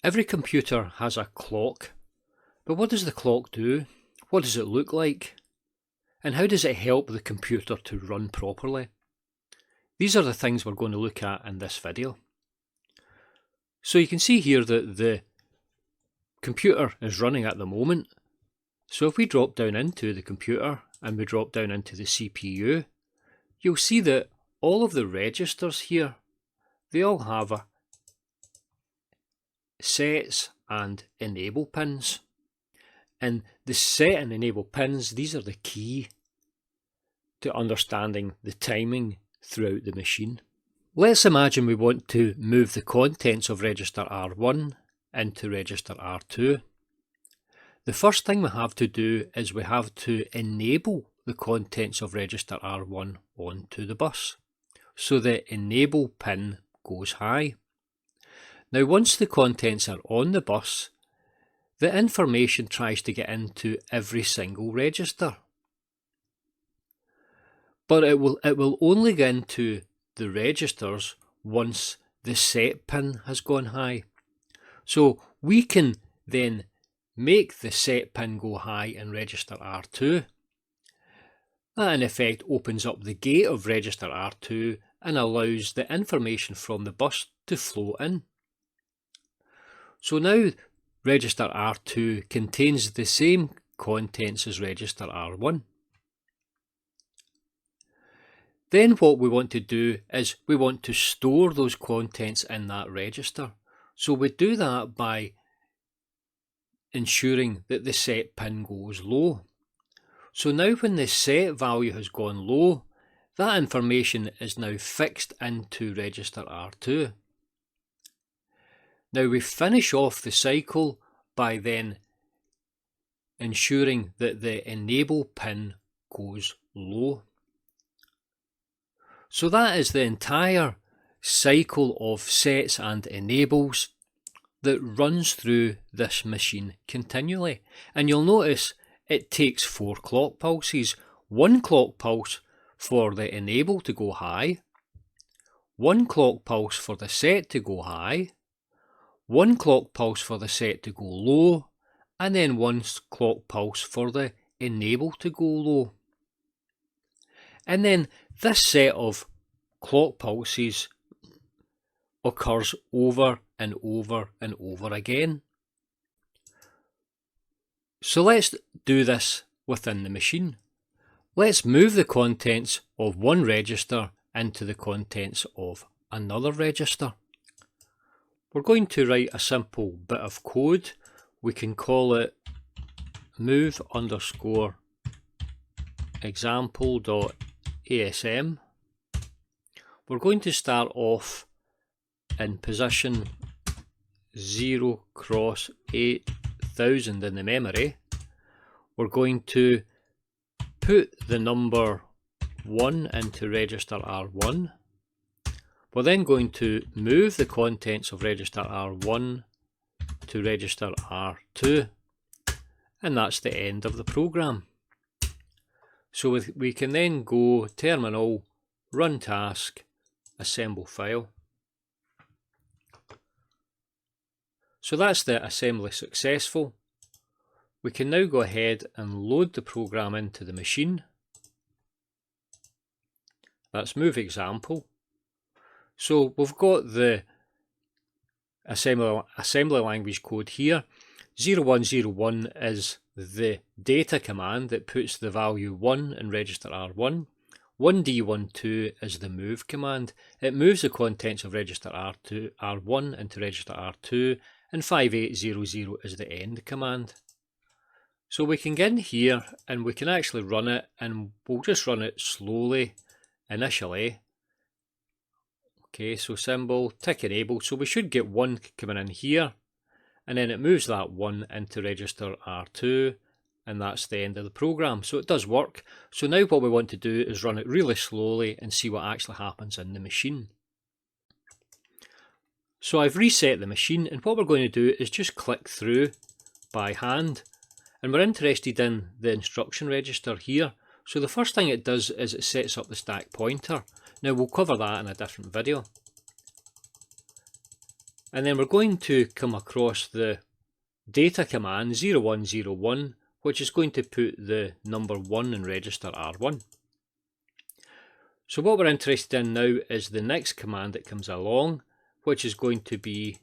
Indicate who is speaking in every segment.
Speaker 1: Every computer has a clock, but what does the clock do? What does it look like? And how does it help the computer to run properly? These are the things we're going to look at in this video. So you can see here that the computer is running at the moment. So if we drop down into the computer and we drop down into the CPU, you'll see that all of the registers here, they all have a sets and enable pins. And the set and enable pins, these are the key to understanding the timing throughout the machine. Let's imagine we want to move the contents of register R1 into register R2. The first thing we have to do is we have to enable the contents of register R1 onto the bus. So the enable pin goes high. Now once the contents are on the bus, the information tries to get into every single register. But it will only get into the registers once the set pin has gone high. So we can then make the set pin go high in register R2. That in effect opens up the gate of register R2 and allows the information from the bus to flow in. So now register R2 contains the same contents as register R1. Then what we want to do is we want to store those contents in that register. So we do that by ensuring that the set pin goes low. So now when the set value has gone low, that information is now fixed into register R2. Now we finish off the cycle by then ensuring that the enable pin goes low. So that is the entire cycle of sets and enables that runs through this machine continually. And you'll notice it takes 4 clock pulses. 1 clock pulse for the enable to go high, 1 clock pulse for the set to go high, 1 clock pulse for the set to go low, and then 1 clock pulse for the enable to go low. And then this set of clock pulses occurs over and over and over again. So let's do this within the machine. Let's move the contents of one register into the contents of another register. We're going to write a simple bit of code. We can call it move underscore example.asm. We're going to start off in position 0 cross 8000 in the memory. We're going to put the number 1 into register R1. We're then going to move the contents of register R1 to register R2, and that's the end of the program. So we can then go terminal, run task, assemble file. So that's the assembly successful. We can now go ahead and load the program into the machine. That's move example. So we've got the assembly language code here. 0101 is the data command that puts the value 1 in register R1. 1D12 is the move command. It moves the contents of register R1 into register R2, and 5800 is the end command. So we can get in here and we can actually run it, and we'll just run it slowly initially. Okay, so symbol, tick enable, so we should get 1 coming in here, and then it moves that 1 into register R2, and that's the end of the program. So it does work. So now what we want to do is run it really slowly and see what actually happens in the machine. So I've reset the machine, and what we're going to do is just click through by hand, and we're interested in the instruction register here. So the first thing it does is it sets up the stack pointer. Now we'll cover that in a different video. And then we're going to come across the data command 0101, which is going to put the number 1 in register R1. So what we're interested in now is the next command that comes along, which is going to be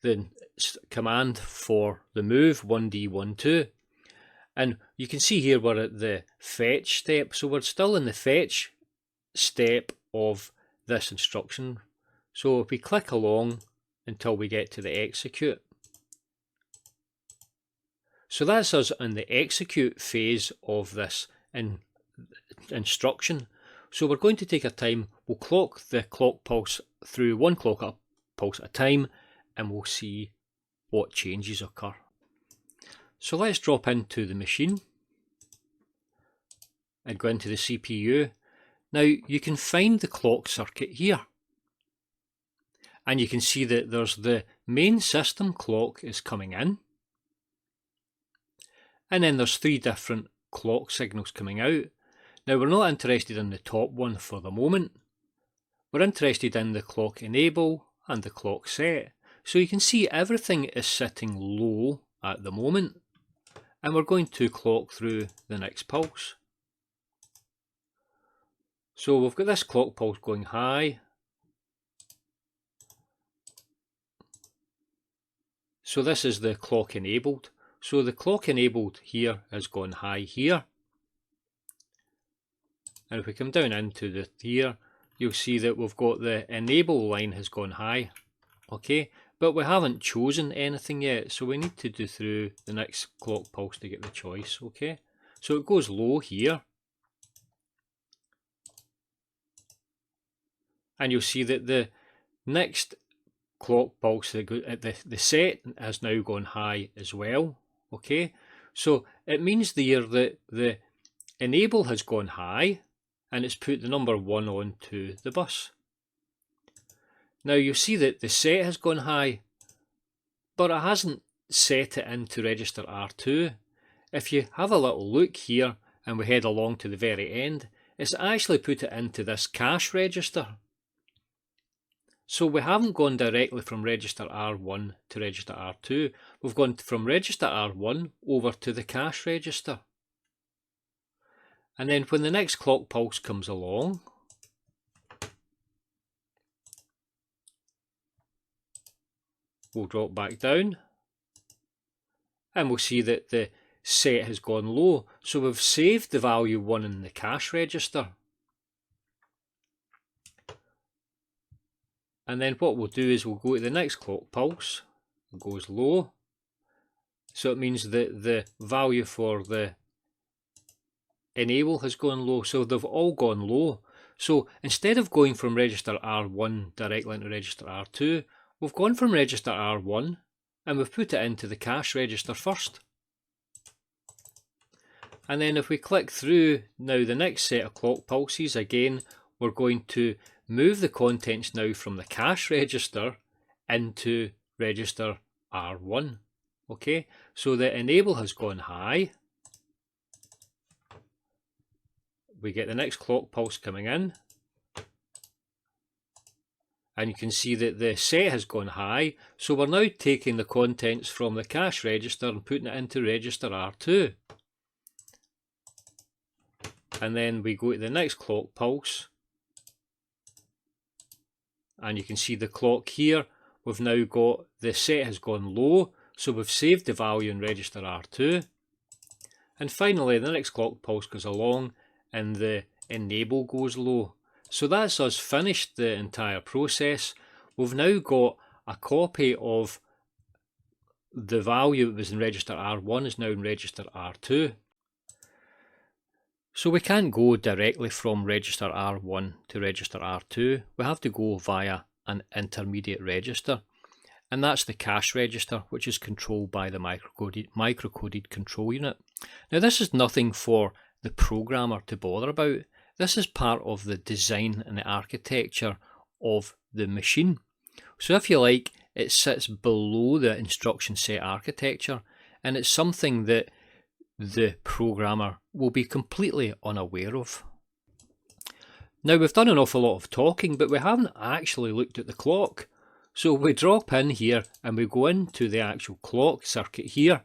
Speaker 1: the command for the move 1D12. And you can see here we're at the fetch step, so we're still in the fetch step of this instruction. So if we click along until we get to the execute. So that's us in the execute phase of this instruction. So we're going to take our time, we'll clock the clock pulse through one clock pulse at a time, and we'll see what changes occur. So let's drop into the machine and go into the CPU. Now you can find the clock circuit here. And you can see that there's the main system clock is coming in. And then there's 3 different clock signals coming out. Now we're not interested in the top one for the moment. We're interested in the clock enable and the clock set. So you can see everything is sitting low at the moment. And we're going to clock through the next pulse. So we've got this clock pulse going high. So this is the clock enabled. So the clock enabled here has gone high here. And if we come down into the here, you'll see that we've got the enable line has gone high. Okay, but we haven't chosen anything yet, so we need to do through the next clock pulse to get the choice. Okay, so it goes low here. And you'll see that the next clock pulse, the set has now gone high as well. Okay, so it means there that the enable has gone high and it's put the number 1 onto the bus. Now you'll see that the set has gone high, but it hasn't set it into register R2. If you have a little look here and we head along to the very end, it's actually put it into this cache register. So we haven't gone directly from register R1 to register R2, we've gone from register R1 over to the cache register. And then when the next clock pulse comes along, we'll drop back down and we'll see that the set has gone low. So we've saved the value 1 in the cache register. And then what we'll do is we'll go to the next clock pulse, it goes low. So it means that the value for the enable has gone low, so they've all gone low. So instead of going from register R1 directly into register R2, we've gone from register R1 and we've put it into the cache register first. And then if we click through now the next set of clock pulses, again we're going to move the contents now from the cache register into register R1. Okay, so the enable has gone high. We get the next clock pulse coming in. And you can see that the set has gone high. So we're now taking the contents from the cache register and putting it into register R2. And then we go to the next clock pulse. And you can see the clock here, we've now got the set has gone low, so we've saved the value in register R2. And finally the next clock pulse goes along and the enable goes low. So that's us finished the entire process. We've now got a copy of the value that was in register R1 is now in register R2. So we can't go directly from register R1 to register R2. We have to go via an intermediate register, and that's the cache register, which is controlled by the microcoded control unit. Now this is nothing for the programmer to bother about. This is part of the design and the architecture of the machine. So if you like, it sits below the instruction set architecture, and it's something that the programmer will be completely unaware of. Now we've done an awful lot of talking, but we haven't actually looked at the clock. So we drop in here and we go into the actual clock circuit here.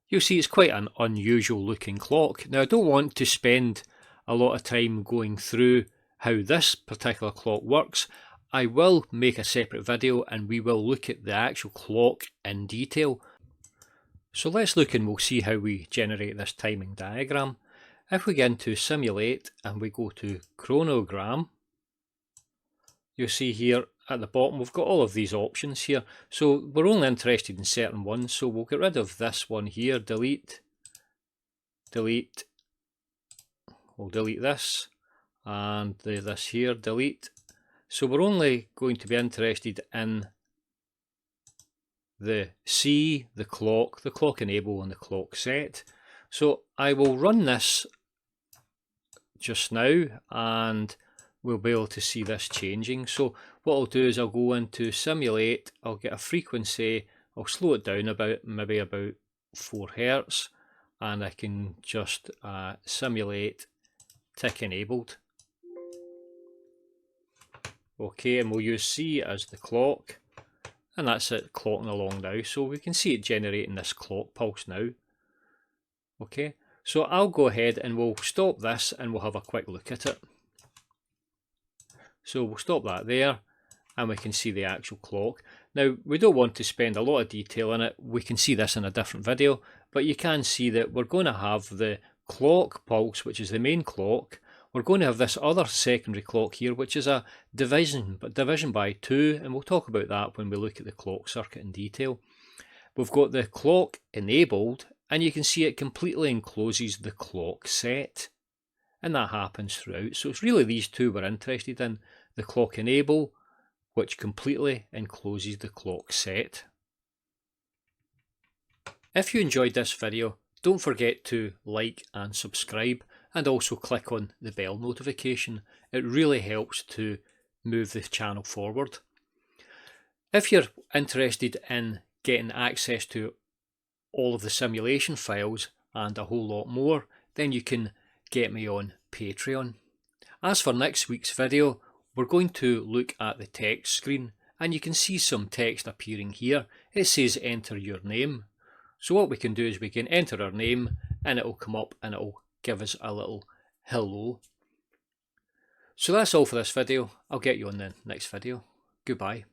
Speaker 1: You'll see it's quite an unusual looking clock. Now I don't want to spend a lot of time going through how this particular clock works. I will make a separate video and we will look at the actual clock in detail. So let's look and we'll see how we generate this timing diagram. If we get into simulate and we go to chronogram, you'll see here at the bottom we've got all of these options here. So we're only interested in certain ones, so we'll get rid of this one here, delete, delete, we'll delete this, and this here, delete. So we're only going to be interested in the C, the clock enable and the clock set. So I will run this just now and we'll be able to see this changing. So what I'll do is I'll go into simulate, I'll get a frequency, I'll slow it down about maybe about 4 Hz, and I can just simulate tick enabled. Okay, and we'll use C as the clock, and that's it clocking along now. So we can see it generating this clock pulse now. Okay, so I'll go ahead and we'll stop this and we'll have a quick look at it. So we'll stop that there and we can see the actual clock. Now we don't want to spend a lot of detail in it, we can see this in a different video, but you can see that we're going to have the clock pulse, which is the main clock. We're going to have this other secondary clock here, which is a division, but division by 2, and we'll talk about that when we look at the clock circuit in detail. We've got the clock enabled, and you can see it completely encloses the clock set, and that happens throughout. So it's really these two we're interested in, the clock enable, which completely encloses the clock set. If you enjoyed this video, don't forget to like and subscribe, and also click on the bell notification. It really helps to move the channel forward. If you're interested in getting access to all of the simulation files and a whole lot more, then you can get me on Patreon. As for next week's video, we're going to look at the text screen, and you can see some text appearing here. It says enter your name. So what we can do is we can enter our name and it will come up and it will give us a little hello. So that's all for this video. I'll get you on the next video. Goodbye.